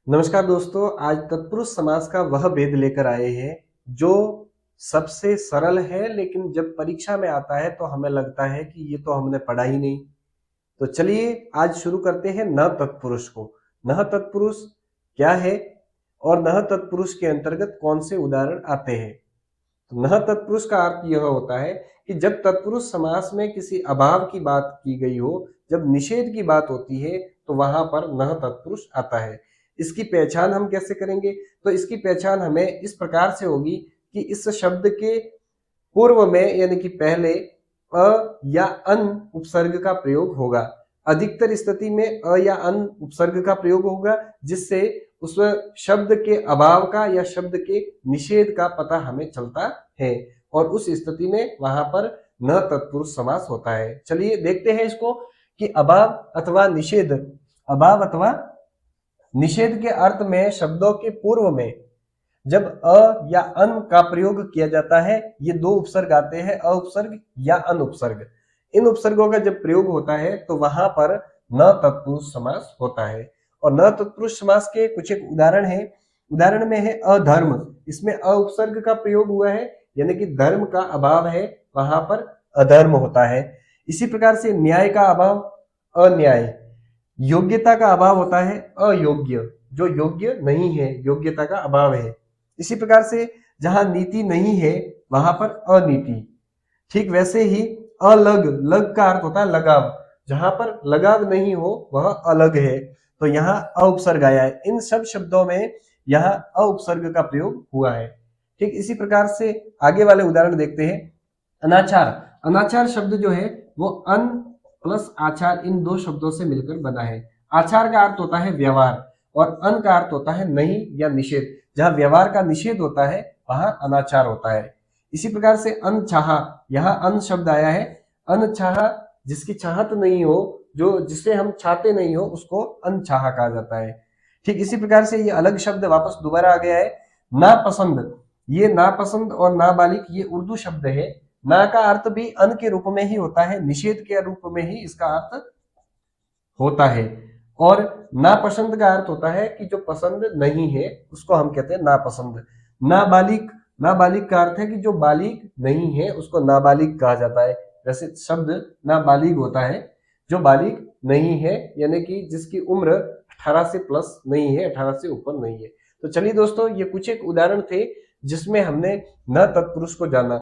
नमस्कार दोस्तों, आज तत्पुरुष समास का वह भेद लेकर आए हैं जो सबसे सरल है, लेकिन जब परीक्षा में आता है तो हमें लगता है कि ये तो हमने पढ़ा ही नहीं। तो चलिए आज शुरू करते हैं न तत्पुरुष को। न तत्पुरुष क्या है और न तत्पुरुष के अंतर्गत कौन से उदाहरण आते हैं। तो न तत्पुरुष का अर्थ यह होता है कि जब तत्पुरुष समास में किसी अभाव की बात की गई हो, जब निषेध की बात होती है तो वहां पर न तत्पुरुष आता है। इसकी पहचान हम कैसे करेंगे? तो इसकी पहचान हमें इस प्रकार से होगी कि इस शब्द के पूर्व में यानी कि पहले अ या अन उपसर्ग का प्रयोग होगा। अधिकतर स्थिति में अ या अन उपसर्ग का प्रयोग होगा, जिससे उस शब्द के अभाव का या शब्द के निषेध का पता हमें चलता है और उस स्थिति में वहां पर न तत्पुरुष समास होता है। चलिए देखते हैं इसको कि अभाव अथवा निषेध के अर्थ में शब्दों के पूर्व में जब अ या अन का प्रयोग किया जाता है, ये दो उपसर्ग आते हैं, अ उपसर्ग या अन उपसर्ग। इन उपसर्गों का जब प्रयोग होता है तो वहां पर न तत्पुरुष समास होता है। और न तत्पुरुष समास के कुछ एक उदाहरण है। उदाहरण में है अधर्म। इसमें अ उपसर्ग का प्रयोग हुआ है, यानी कि धर्म का अभाव है, वहां पर अधर्म होता है। इसी प्रकार से न्याय का अभाव अन्याय, योग्यता का अभाव होता है अयोग्य, जो योग्य नहीं है, योग्यता का अभाव है। इसी प्रकार से जहां नीति नहीं है वहां पर अनीति। ठीक वैसे ही अलग, लग का अर्थ होता है लगाव, जहां पर लगाव नहीं हो वह अलग है, तो यहाँ अ उपसर्ग आया है। इन सब शब्दों में यहाँ अ उपसर्ग का प्रयोग हुआ है। ठीक इसी प्रकार से आगे वाले उदाहरण देखते हैं। अनाचार। अनाचार शब्द जो है वो अन प्लस आचार, इन दो शब्दों से मिलकर बना है। आचार का अर्थ होता है व्यवहार और अन का अर्थ होता है नहीं या निषेध। जहां व्यवहार का निषेध होता है वहां अनाचार होता है। इसी प्रकार से अनचाहा, यहाँ अन शब्द आया है। अनचाहा जिसकी चाहत नहीं हो, जो जिसे हम चाहते नहीं हो, उसको अनचाहा कहा जाता है। ठीक इसी प्रकार से ये अलग शब्द वापस दोबारा आ गया है, नापसंद। ये नापसंद और नाबालिग ये उर्दू शब्द है। ना का अर्थ भी अन के रूप में ही होता है, निषेध के रूप में ही इसका अर्थ होता है। और नापसंद का अर्थ होता है कि जो पसंद नहीं है उसको हम कहते हैं नापसंद। नाबालिग, नाबालिग का अर्थ है कि जो बालिग नहीं है उसको नाबालिग कहा जाता है। वैसे शब्द नाबालिग होता है जो बालिग नहीं है, यानी कि जिसकी उम्र 18 से प्लस नहीं है, 18 से ऊपर नहीं है। तो चलिए दोस्तों, ये कुछ एक उदाहरण थे जिसमें हमने न तत्पुरुष को जाना।